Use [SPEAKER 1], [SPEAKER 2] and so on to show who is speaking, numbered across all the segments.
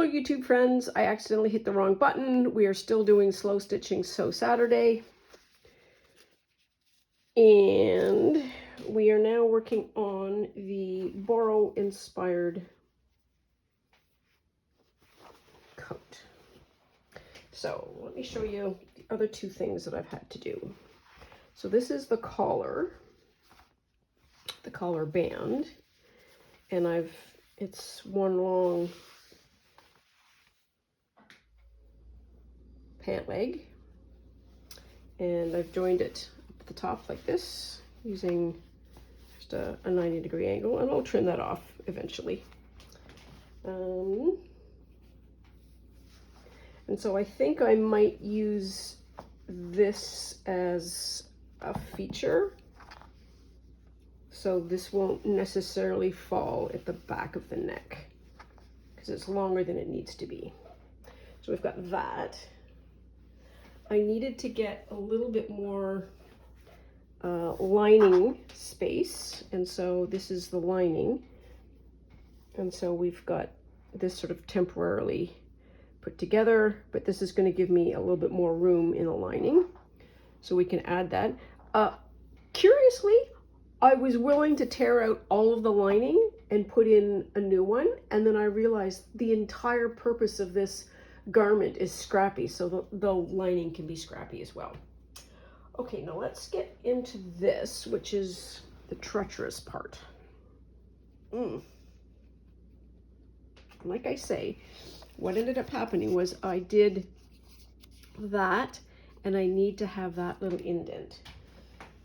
[SPEAKER 1] Hello YouTube friends, I accidentally hit the wrong button. We are still doing slow stitching sew Saturday. And we are now working on the Borrow inspired coat. So let me show you the other two things that I've had to do. So this is the collar band, and it's one long pant leg, and I've joined it at the top like this using just a 90-degree angle, and I'll trim that off eventually. And so I think I might use this as a feature, so this won't necessarily fall at the back of the neck because it's longer than it needs to be. So we've got that. I needed to get a little bit more lining space, and so this is the lining, and so we've got this sort of temporarily put together, but this is going to give me a little bit more room in the lining, so we can add that. Curiously, I was willing to tear out all of the lining and put in a new one, and then I realized the entire purpose of this garment is scrappy, so the lining can be scrappy as well. Okay, now let's get into this, which is the treacherous part. Like I say, what ended up happening was I did that, and I need to have that little indent.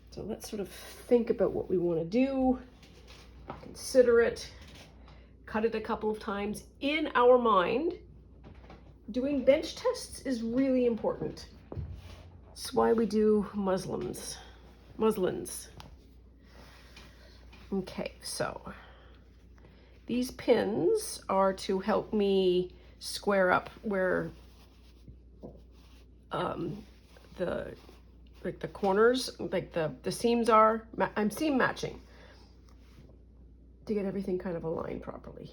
[SPEAKER 1] So let's sort of think about what we want to do, consider it, cut it a couple of times. In our mind, doing bench tests is really important. That's why we do muslins. Okay, so these pins are to help me square up where the corners, like the seams are. I'm seam matching to get everything kind of aligned properly.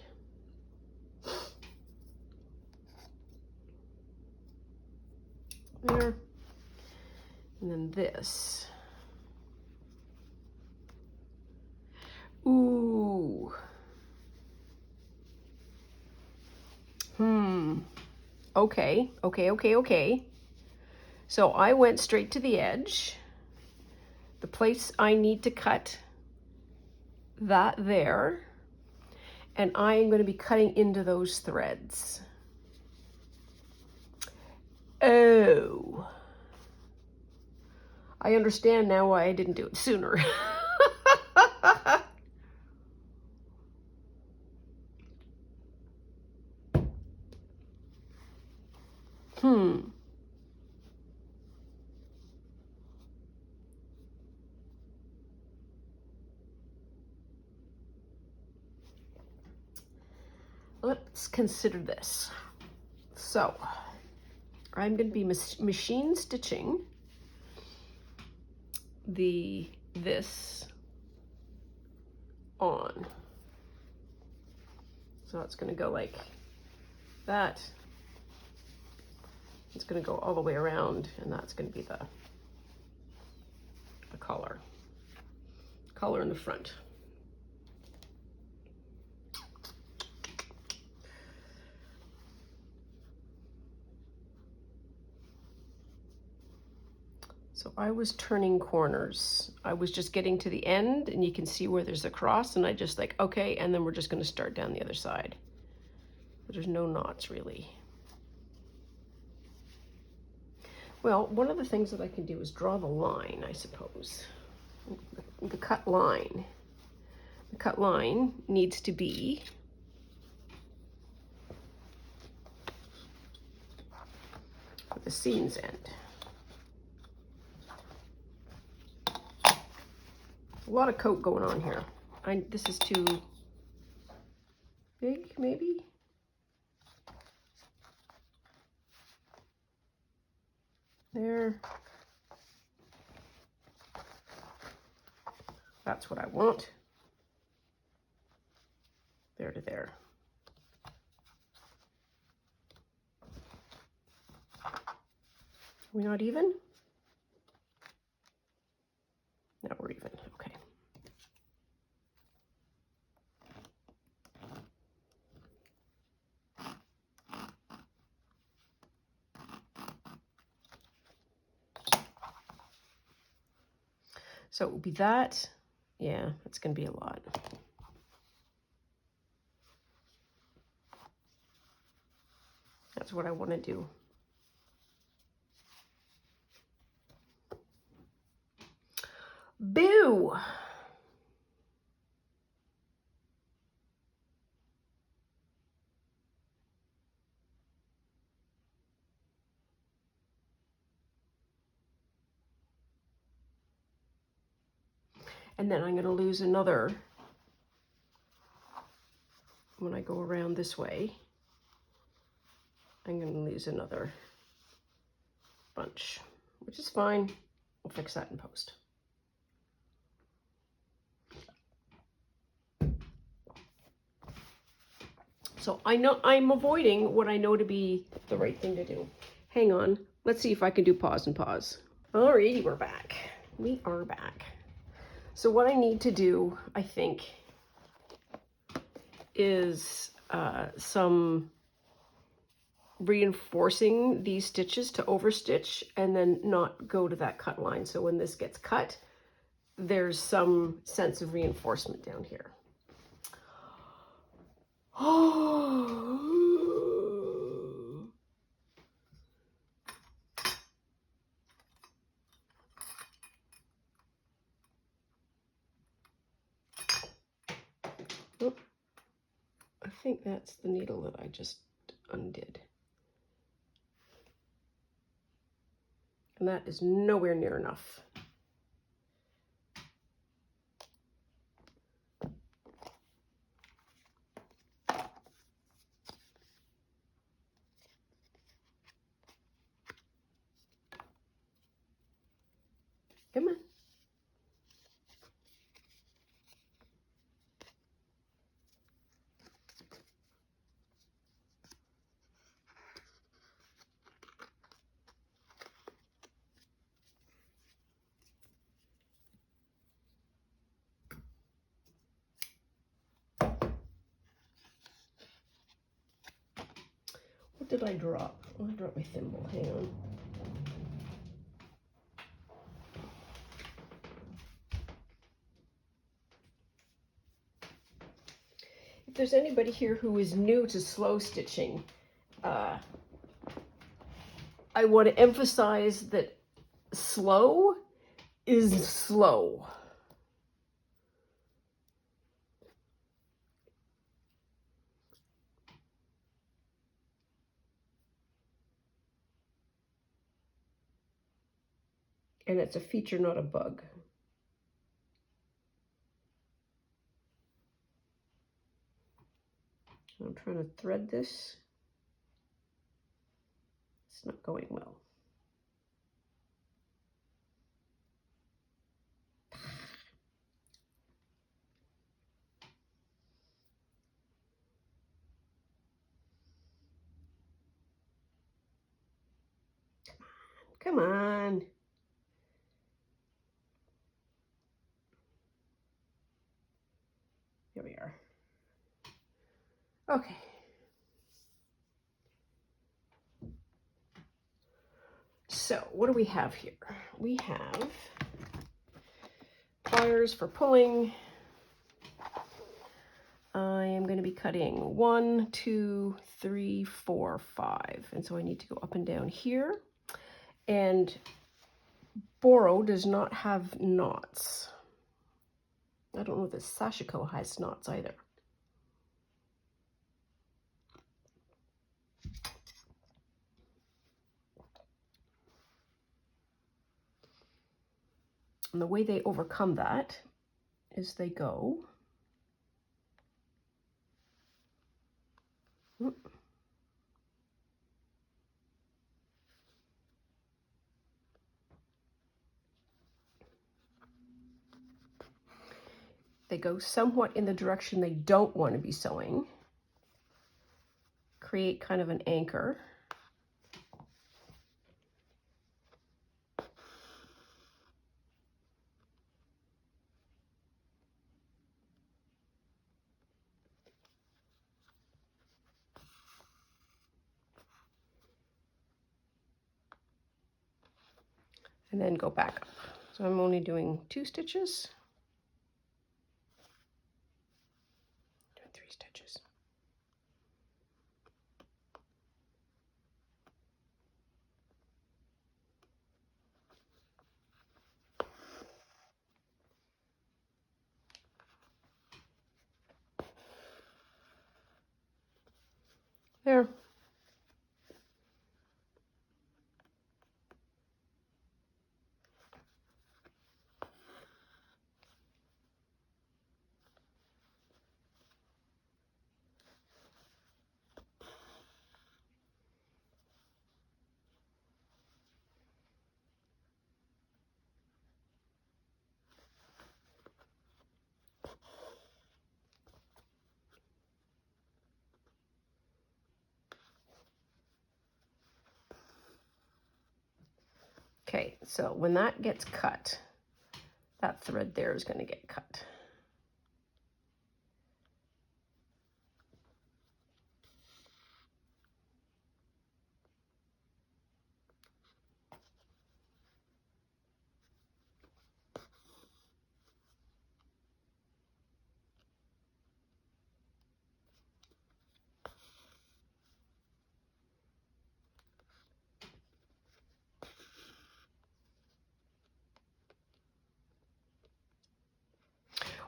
[SPEAKER 1] There. And then this. Ooh. Okay. So I went straight to the edge. The place I need to cut that there, and I am going to be cutting into those threads. Oh. I understand now why I didn't do it sooner. Let's consider this. So I'm going to be machine stitching this on. So it's going to go like that. It's going to go all the way around, and that's going to be the collar in the front. So I was turning corners. I was just getting to the end, and you can see where there's a cross, and I just like, okay, and then we're just going to start down the other side. But there's no knots really. Well, one of the things that I can do is draw the line, I suppose. The cut line. The cut line needs to be at the seam's end. A lot of coat going on here. This is too big, maybe? There. That's what I want. There to there. we not even? No, we're even. Okay. So it will be that. Yeah, it's going to be a lot. That's what I want to do. Boo! And then I'm going to lose another when I go around this way. I'm going to lose another bunch, which is fine. We'll fix that in post. So I know I'm avoiding what I know to be the right thing to do. Hang on. Let's see if I can do pause and pause. Alrighty, we're back. We are back. So what I need to do, I think, is some reinforcing these stitches to overstitch and then not go to that cut line. So when this gets cut, there's some sense of reinforcement down here. Oh. I think that's the needle that I just undid. And that is nowhere near enough. Come on. What did I drop? Oh, I dropped my thimble. Hang on. If there's anybody here who is new to slow stitching, I want to emphasize that slow is slow. And it's a feature, not a bug. I'm trying to thread this. It's not going well. Come on. Here we are. Okay. So what do we have here? We have pliers for pulling. I am going to be cutting 1, 2, 3, 4, 5. And so I need to go up and down here. And Boro does not have knots. I don't know if the Sashiko has knots either. And the way they overcome that is they go somewhat in the direction they don't want to be sewing, create kind of an anchor, and then go back up. So I'm only doing 2 stitches. 3 stitches. There. Okay, so when that gets cut, that thread there is going to get cut.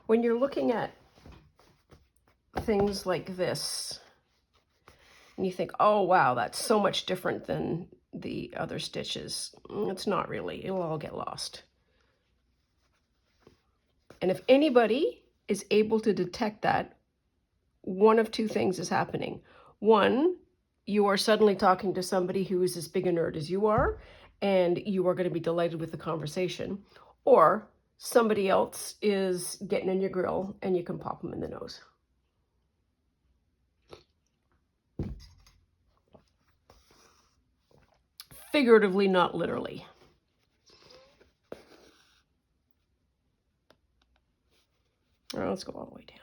[SPEAKER 1] When you're looking at things like this, and you think, oh wow, that's so much different than the other stitches. It's not really, it'll all get lost. And if anybody is able to detect that, one of 2 things is happening. One, you are suddenly talking to somebody who is as big a nerd as you are, and you are going to be delighted with the conversation. Or somebody else is getting in your grill and you can pop them in the nose. Figuratively, not literally. All right, let's go all the way down.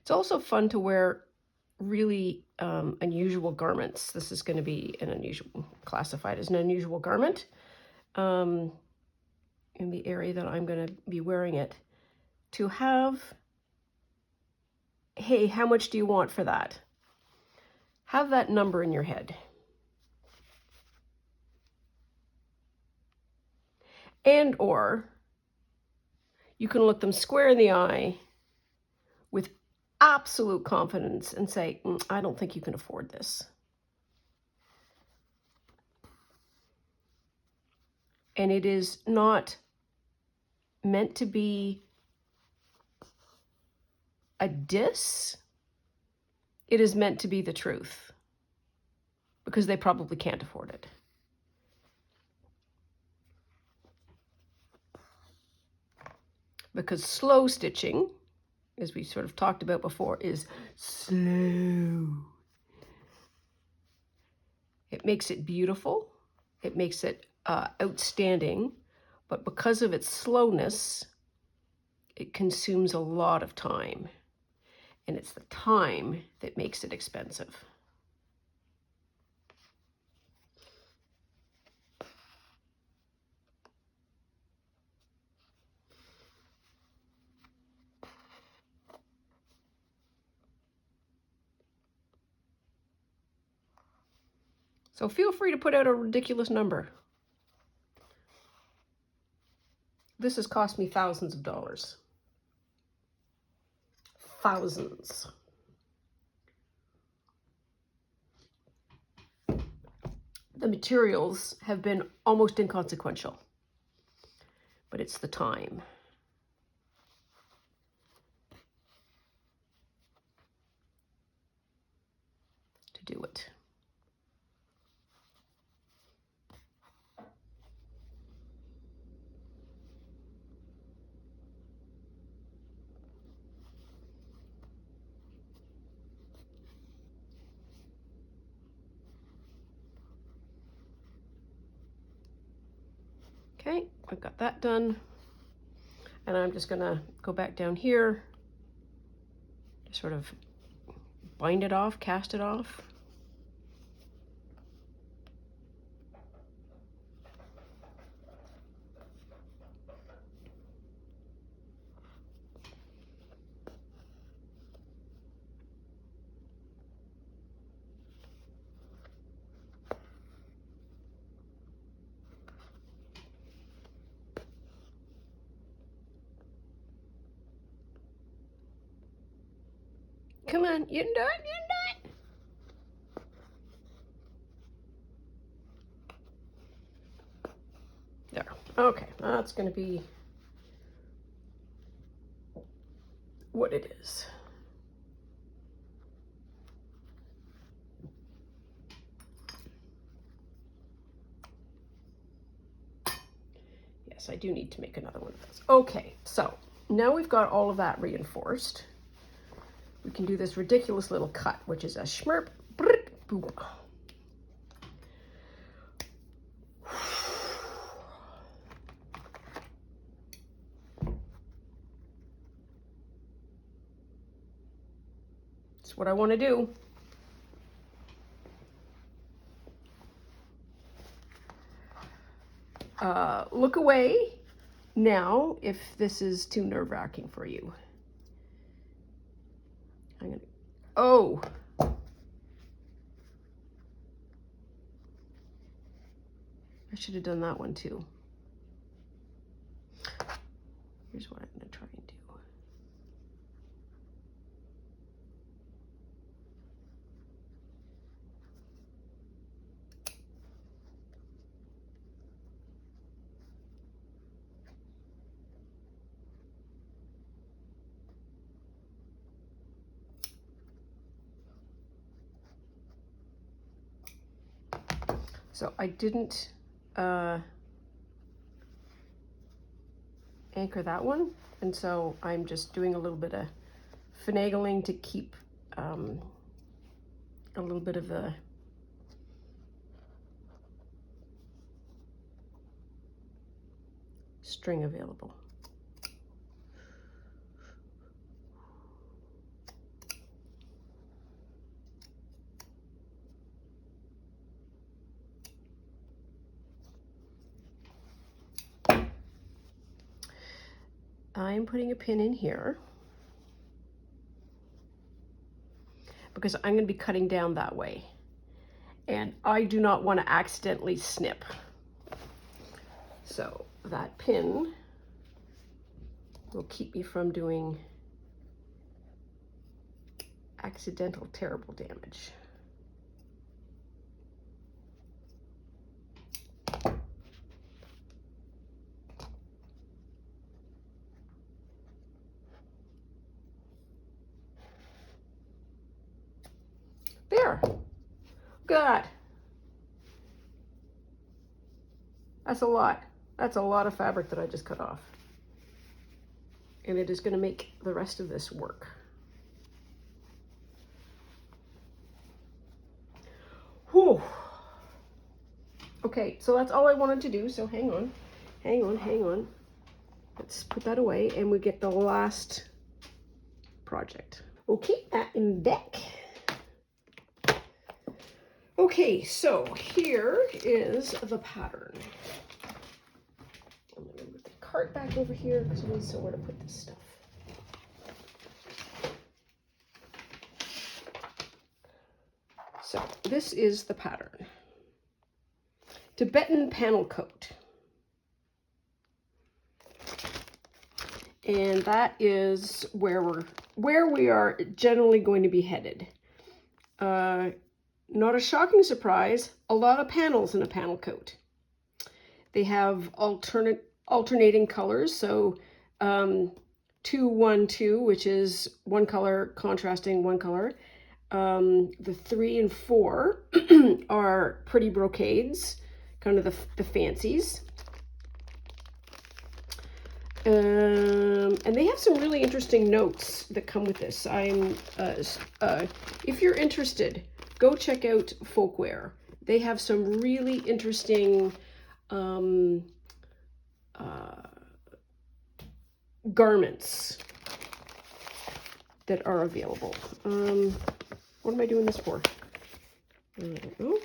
[SPEAKER 1] It's also fun to wear really unusual garments. This is going to be an unusual, classified as an unusual garment in the area that I'm going to be wearing it. To have, hey, how much do you want for that? Have that number in your head. And or you can look them square in the eye with absolute confidence and say, I don't think you can afford this. And it is not meant to be a diss. It is meant to be the truth, because they probably can't afford it. Because slow stitching, as we sort of talked about before, is slow. It makes it beautiful. It makes it outstanding. But because of its slowness, it consumes a lot of time. And it's the time that makes it expensive. So feel free to put out a ridiculous number. This has cost me thousands of dollars. Thousands. The materials have been almost inconsequential, but it's the time. To do it. Okay, I've got that done. And I'm just gonna go back down here, just sort of bind it off, cast it off. Come on, you can do it, you can do it. There, okay, that's gonna be what it is. Yes, I do need to make another one of those. Okay, so now we've got all of that reinforced. We can do this ridiculous little cut, which is a schmurp, brick, boop. It's what I want to do. Look away now if this is too nerve-wracking for you. I'm gonna, oh. I should have done that one too. Here's what I'm gonna try and do. So I didn't anchor that one, and so I'm just doing a little bit of finagling to keep a little bit of the string available. I'm putting a pin in here because I'm going to be cutting down that way, and I do not want to accidentally snip. So that pin will keep me from doing accidental terrible damage. There, look at that. That's a lot. That's a lot of fabric that I just cut off. And it is going to make the rest of this work. Whew. Okay, so that's all I wanted to do. So hang on. Let's put that away and we get the last project. Okay, I am back. Okay, so here is the pattern. I'm gonna move the cart back over here because we need somewhere to put this stuff. So this is the pattern. Tibetan panel coat. And that is where we are generally going to be headed. Not a shocking surprise, a lot of panels in a panel coat. They have alternating colors, so 2-1-2, which is one color contrasting one color. The 3 and 4 are pretty brocades, kind of the fancies. And they have some really interesting notes that come with this. If you're interested, go check out Folkwear. They have some really interesting garments that are available. What am I doing this for? I don't know.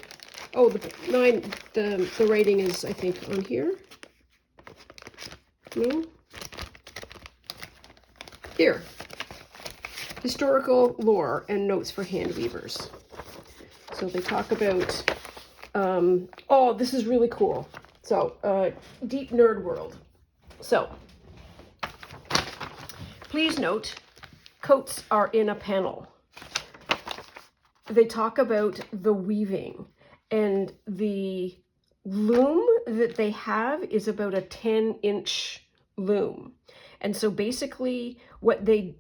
[SPEAKER 1] Oh, the rating is, I think, on here. No? Here. Historical lore and notes for hand weavers. So they talk about, oh, this is really cool. So, deep nerd world. So, please note, coats are in a panel. They talk about the weaving, and the loom that they have is about a 10-inch loom. And so basically what the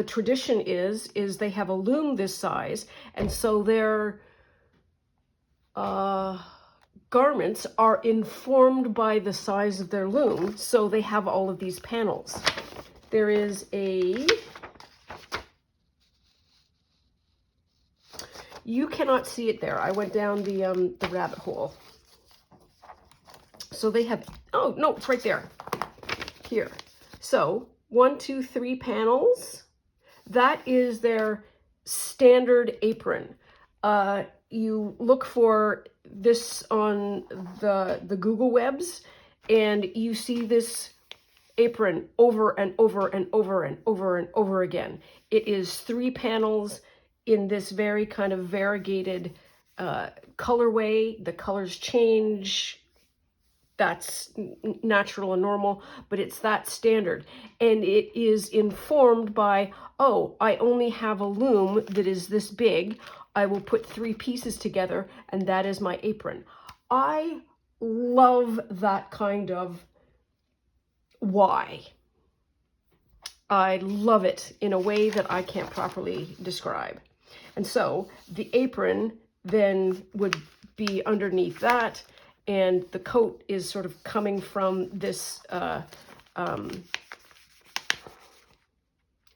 [SPEAKER 1] tradition is they have a loom this size, and so their garments are informed by the size of their loom, so they have all of these panels. There is a, you cannot see it there. I went down the rabbit hole. So they have, oh no, it's right there, here. So 1, 2, 3 panels. That is their standard apron. You look for this on the Google webs, and you see this apron over and over and over and over and over again. It is 3 panels in this very kind of variegated colorway. The colors change. That's natural and normal, but it's that standard. And it is informed by, oh, I only have a loom that is this big. I will put 3 pieces together, and that is my apron. I love that kind of why. I love it in a way that I can't properly describe. And so the apron then would be underneath that, and the coat is sort of coming from this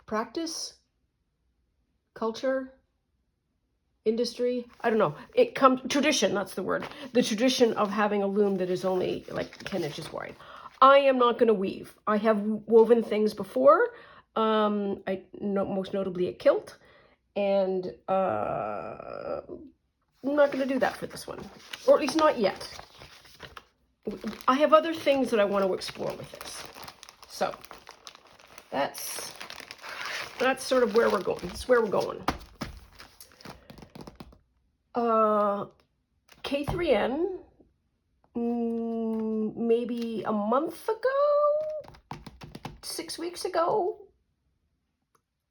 [SPEAKER 1] practice, culture, industry, I don't know. It comes, tradition, that's the word. The tradition of having a loom that is only like 10 inches wide. I am not going to weave. I have woven things before, most notably a kilt, and I'm not going to do that for this one, or at least not yet. I have other things that I want to explore with this. So that's sort of where we're going. That's where we're going. K3N, maybe a month ago, 6 weeks ago,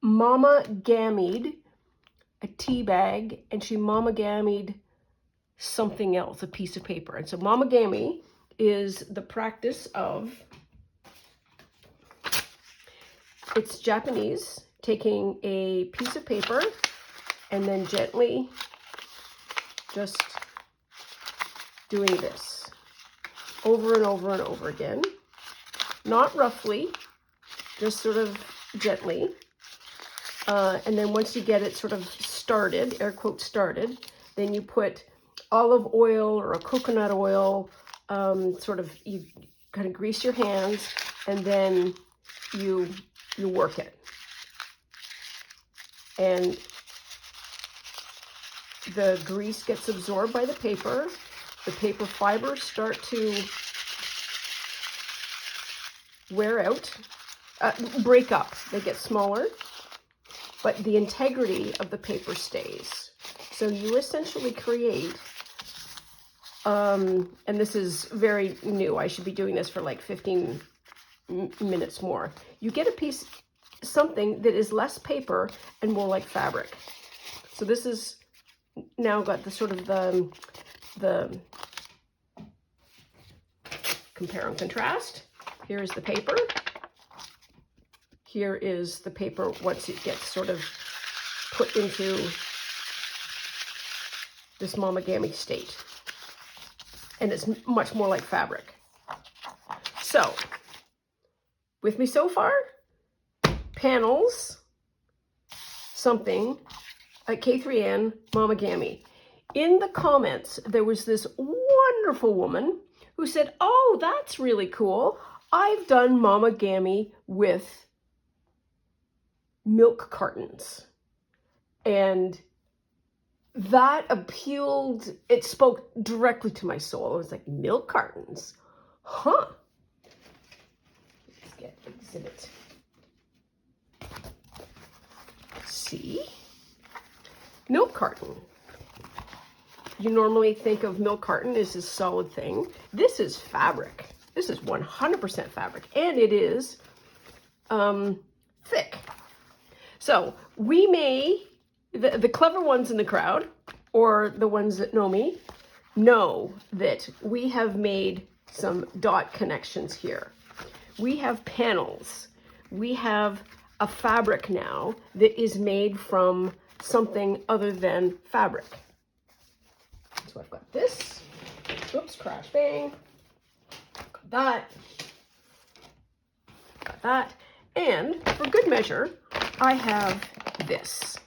[SPEAKER 1] Mama gammied a tea bag, and she Mama gammied something else, a piece of paper. And so Mama gammy is the practice of, it's Japanese, taking a piece of paper and then gently just doing this over and over and over again. Not roughly, just sort of gently. And then once you get it sort of started, air quote started, then you put olive oil or a coconut oil, sort of, you kind of grease your hands, and then you work it. And the grease gets absorbed by the paper fibers start to wear out, break up, they get smaller, but the integrity of the paper stays. So you essentially create, and this is very new, I should be doing this for like 15 minutes more. You get a piece, something that is less paper and more like fabric. So this is now got the sort of the compare and contrast. Here is the paper. Here is the paper once it gets sort of put into this Mama gammy state. And it's much more like fabric. So, with me so far? Panels, something, at K3N, Mama gammy. In the comments, there was this wonderful woman who said, oh, that's really cool. I've done Mama Gammy with milk cartons, and that appealed, it spoke directly to my soul. I was like, milk cartons? Huh. Let's get exhibit C. Milk carton. You normally think of milk carton as a solid thing. This is fabric. This is 100% fabric, and it is thick. So we may, the clever ones in the crowd, or the ones that know me, know that we have made some dot connections here. We have panels. We have a fabric now that is made from something other than fabric. So I've got this. Oops, crash, bang. Got that. Got that. And for good measure, I have this.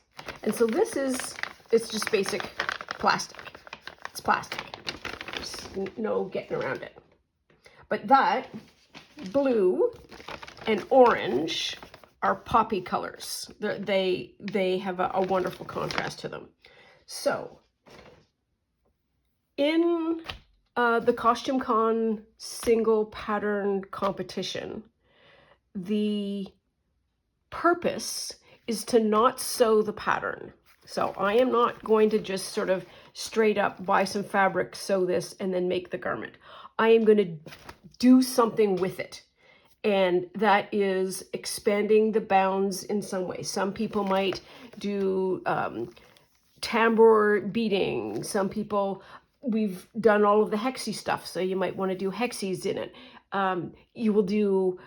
[SPEAKER 1] And so this is, it's just basic plastic. It's plastic. There's no getting around it. But that blue and orange are poppy colors. They have a wonderful contrast to them. So in the Costume Con single pattern competition, the purpose is to not sew the pattern. So I am not going to just sort of straight up buy some fabric, sew this, and then make the garment. I am going to do something with it. And that is expanding the bounds in some way. Some people might do tambour beading. Some people, we've done all of the hexie stuff, so you might want to do hexies in it. You will do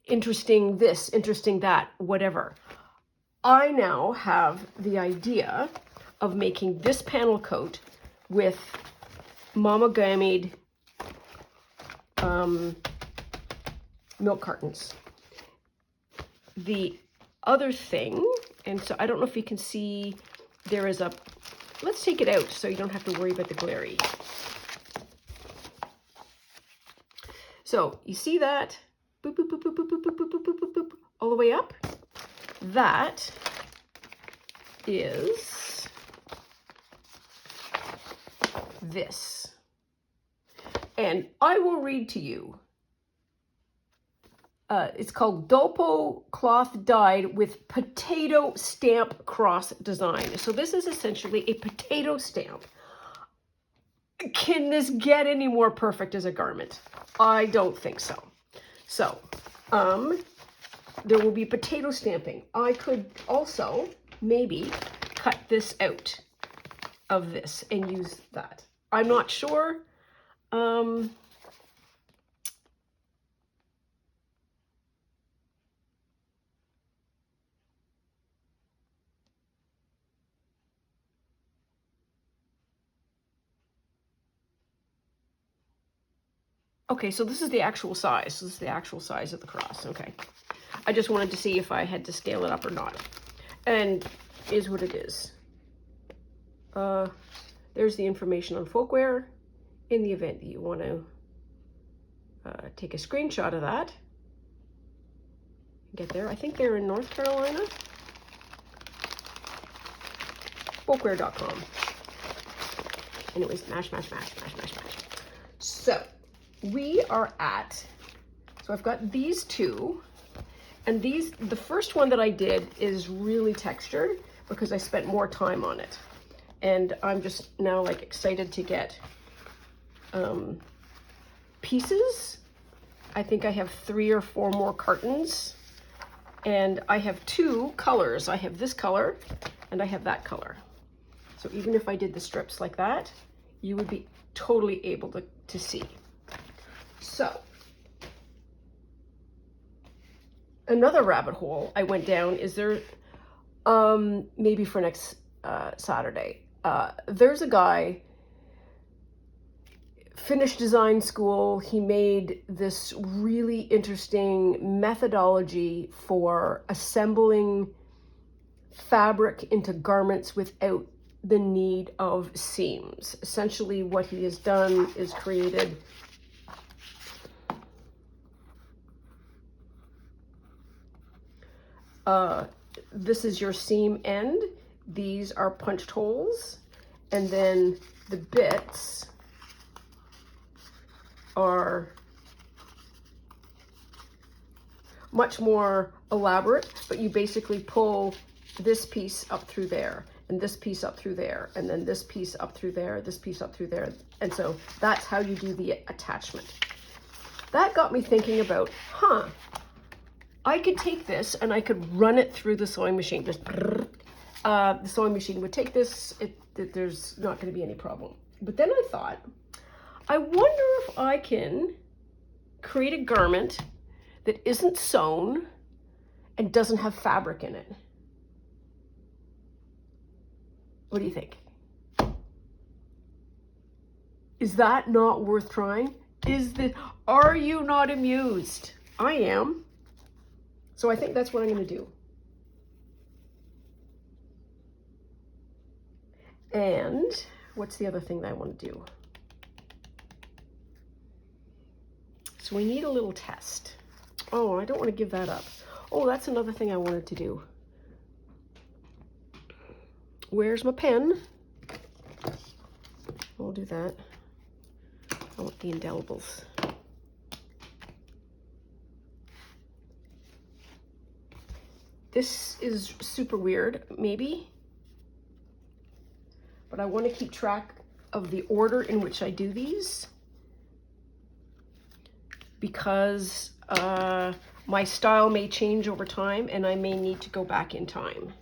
[SPEAKER 1] interesting this, interesting that, whatever. I now have the idea of making this panel coat with Mama Gammied milk cartons. The other thing, and so I don't know if you can see, there is a, let's take it out so you don't have to worry about the glary. So you see that? Boop, boop, boop, boop, boop, boop, boop, boop, boop, boop, all the way up. That is this. And I will read to you. It's called Dopo cloth dyed with potato stamp cross design. So this is essentially a potato stamp. Can this get any more perfect as a garment? I don't think so. So, there will be potato stamping. I could also maybe cut this out of this and use that. I'm not sure. Okay, so this is the actual size. This is the actual size of the cross. Okay. I just wanted to see if I had to scale it up or not. And is what it is. There's the information on Folkwear. In the event that you want to take a screenshot of that, get there. I think they're in North Carolina. Folkwear.com. Anyways, mash. So we are at, so I've got these two, and these, the first one that I did is really textured because I spent more time on it. And I'm just now like excited to get pieces. I think I have 3 or 4 more cartons, and I have 2 colors. I have this color and I have that color. So even if I did the strips like that, you would be totally able to see. So another rabbit hole I went down is there, maybe for next Saturday, there's a guy, finished design school. He made this really interesting methodology for assembling fabric into garments without the need of seams. Essentially what he has done is created This is your seam end. These are punched holes. And then the bits are much more elaborate, but you basically pull this piece up through there, and this piece up through there, and then this piece up through there, this piece up through there. And so that's how you do the attachment. That got me thinking about, I could take this and I could run it through the sewing machine. Just the sewing machine would take this, there's not going to be any problem. But then I thought, I wonder if I can create a garment that isn't sewn and doesn't have fabric in it. What do you think? Is that not worth trying? Are you not amused? I am. So I think that's what I'm going to do. And what's the other thing that I want to do? So we need a little test. Oh, I don't want to give that up. Oh, that's another thing I wanted to do. Where's my pen? We'll do that. I want the indelibles. This is super weird, maybe. But I want to keep track of the order in which I do these, because my style may change over time and I may need to go back in time.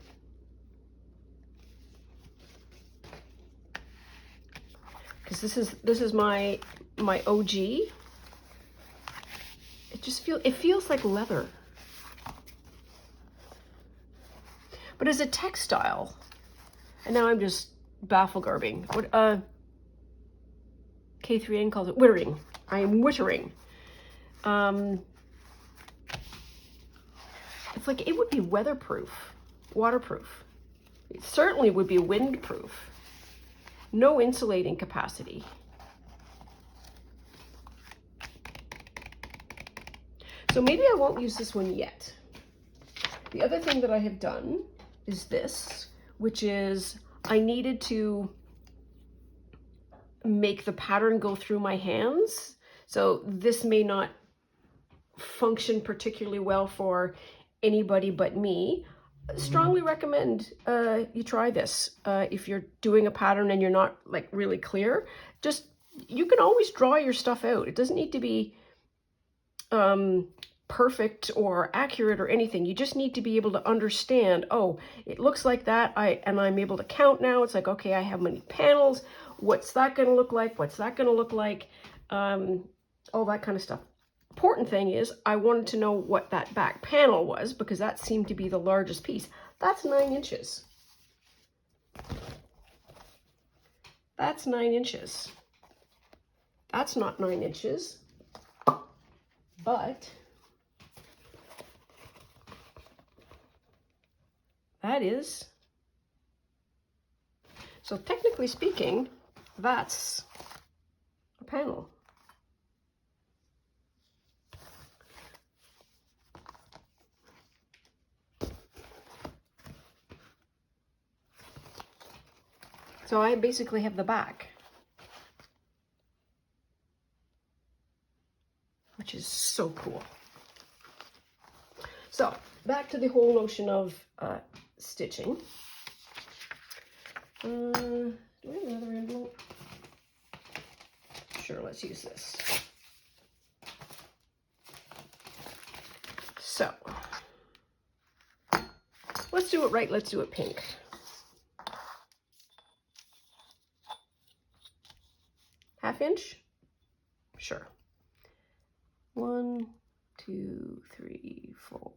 [SPEAKER 1] Because this is my OG. It feels like leather. But as a textile, and now I'm just baffle-garbing. What K3N calls it wittering. I am wittering. It's like it would be weatherproof, waterproof. It certainly would be windproof. No insulating capacity. So maybe I won't use this one yet. The other thing that I have done is this, which is I needed to make the pattern go through my hands. So this may not function particularly well for anybody but me. Strongly recommend you try this. If you're doing a pattern and you're not like really clear, you can always draw your stuff out. It doesn't need to be perfect or accurate or anything. You just need to be able to understand, oh, it looks like that, and I'm able to count now. It's like, okay, I have many panels. What's that going to look like? What's that going to look like? All that kind of stuff. Important thing is I wanted to know what that back panel was, because that seemed to be the largest piece. That's 9 inches. That's 9 inches. That's not 9 inches, but that is. So technically speaking, that's a panel. So I basically have the back, which is so cool. So back to the whole notion of stitching. Do we have another envelope? Sure, let's use this. So let's do it right. Let's do it pink. Half inch? Sure. 1, 2, 3, 4,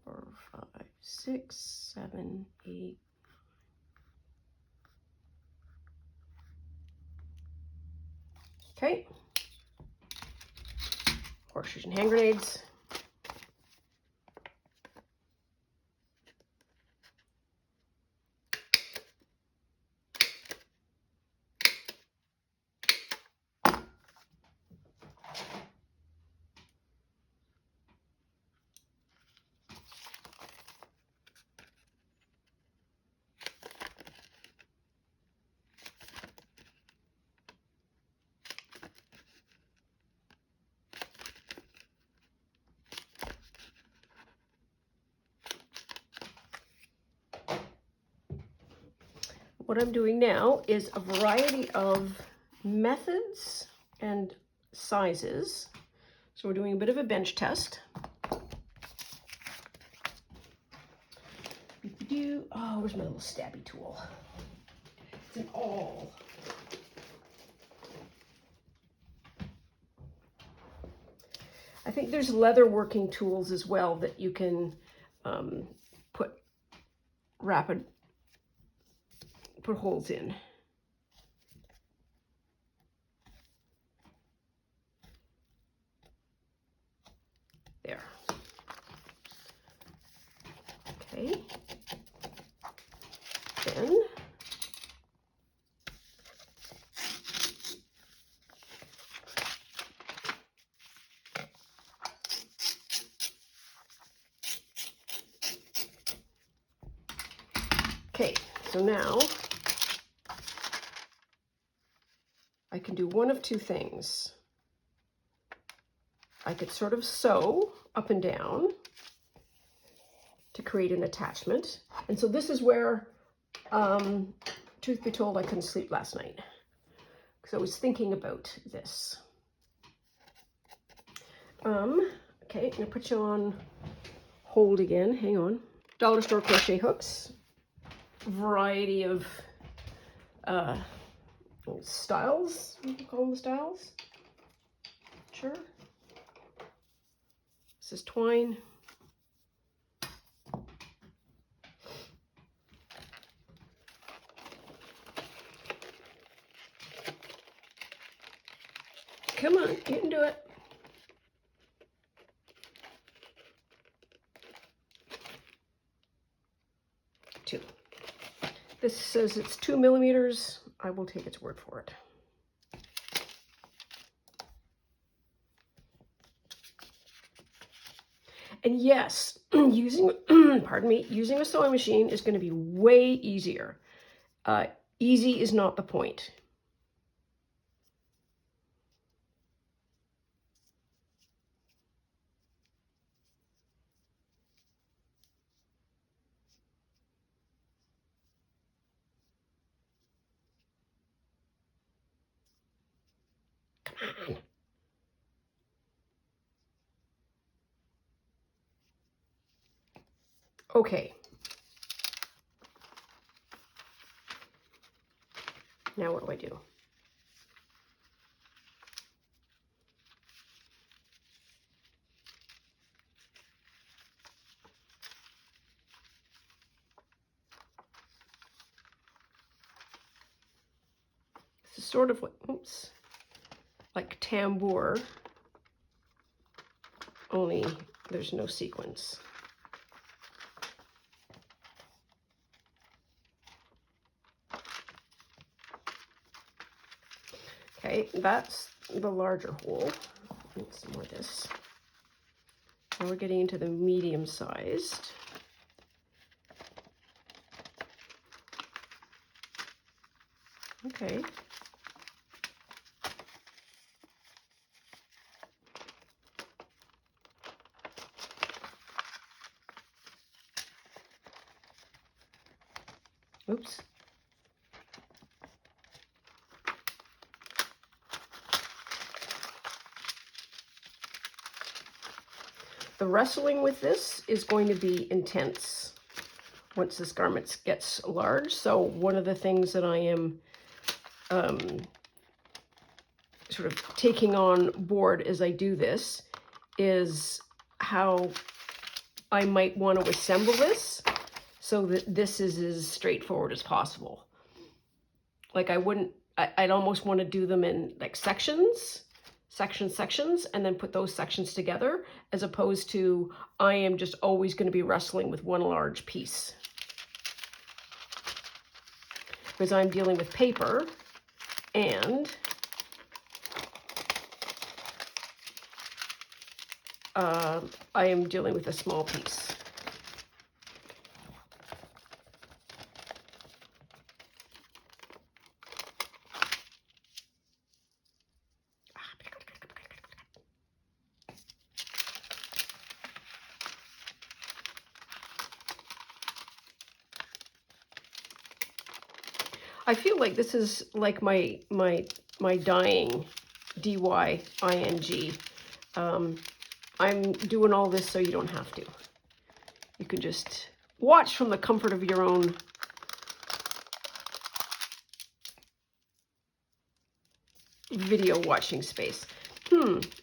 [SPEAKER 1] 5, 6, 7, 8. Okay. Horseshoes and hand grenades. what I'm doing now is a variety of methods and sizes. So we're doing a bit of a bench test. Oh, where's my little stabby tool? It's an awl. I think there's leather working tools as well that you can put holes in. There. Okay. Then okay, so now I can do one of two things. I could sort of sew up and down to create an attachment. And so this is where, truth be told, I couldn't sleep last night because I was thinking about this. Okay, I'm gonna put you on hold again, hang on. Dollar store crochet hooks, variety of styles, you can call them the styles, sure. This is twine. Come on, you can do it. Two. This says it's 2 millimeters. I will take its word for it. And yes, using, pardon me, using a sewing machine is going to be way easier. Easy is not the point. Come on. Okay. Now what do I do? This is sort of like, oops, like tambour, only there's no sequins. Okay, that's the larger hole. Need some more of this. Now we're getting into the medium sized. Okay. Oops. The wrestling with this is going to be intense once this garment gets large. So one of the things that I am sort of taking on board as I do this is how I might want to assemble this so that this is as straightforward as possible. Like I'd almost want to do them in like sections, and then put those sections together, as opposed to I am just always going to be wrestling with one large piece. Because I'm dealing with paper and I am dealing with a small piece. I feel like this is like my dying, D-Y-I-N-G. I'm doing all this so you don't have to. You can just watch from the comfort of your own video watching space.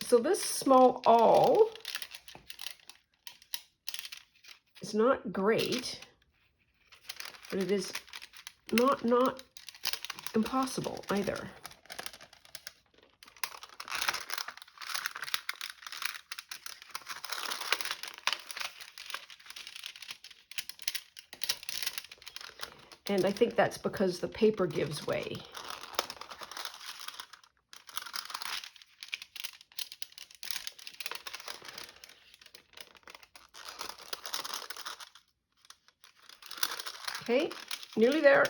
[SPEAKER 1] So this small awl is not great, but it is not impossible either. And I think that's because the paper gives way. Okay, nearly there.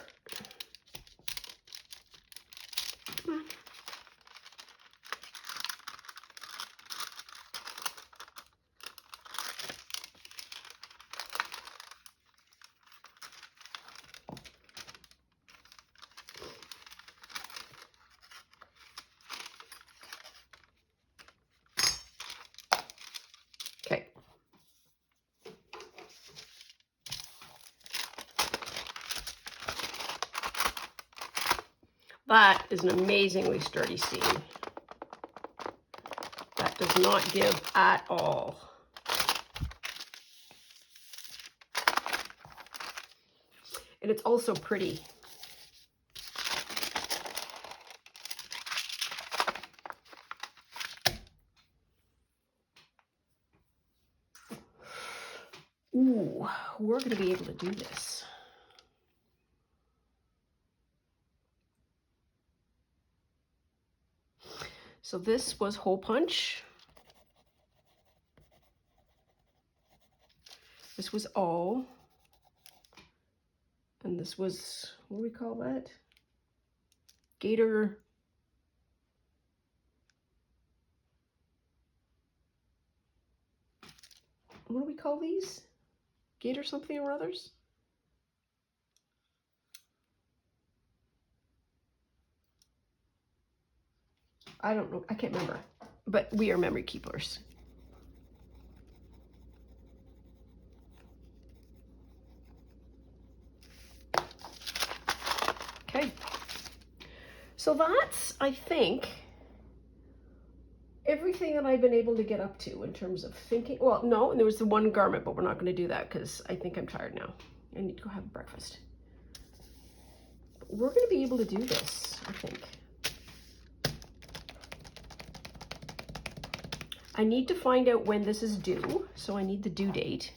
[SPEAKER 1] Okay. That is an amazingly sturdy seam. That does not give at all. And it's also pretty. Ooh, we're going to be able to do this. So this was hole punch. This was awl. And this was, what do we call that? Gator. What do we call these? Gator something or others? I don't know. I can't remember. But we are memory keepers. Okay. So that's, I think, everything that I've been able to get up to in terms of thinking. Well, no, and there was the one garment, but we're not going to do that because I think I'm tired now. I need to go have breakfast. But we're going to be able to do this, I think. I need to find out when this is due, so I need the due date.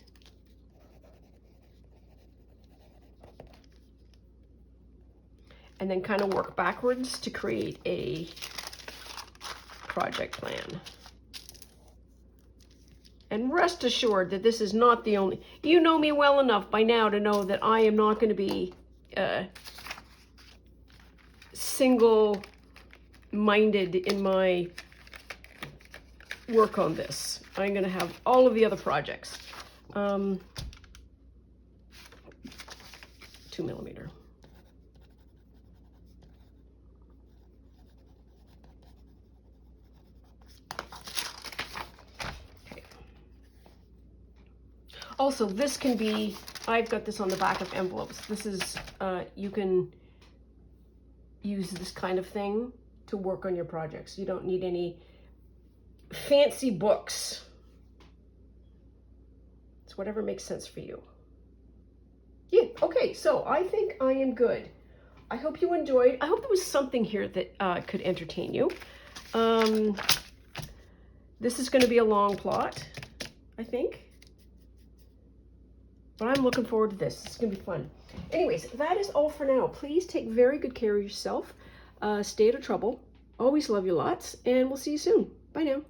[SPEAKER 1] And then kind of work backwards to create a project plan. And rest assured that this is not the only, you know me well enough by now to know that I am not going to be single-minded in my work on this. I'm going to have all of the other projects. 2 millimeter. Okay. Also, this can be, I've got this on the back of envelopes. This is, you can use this kind of thing to work on your projects. You don't need any fancy books. It's whatever makes sense for you. Yeah, okay, so I think I am good. I hope you enjoyed. I hope there was something here that could entertain you. This is going to be a long plot, I think. But I'm looking forward to this. It's going to be fun. Anyways, that is all for now. Please take very good care of yourself. Stay out of trouble. Always love you lots. And we'll see you soon. Bye now.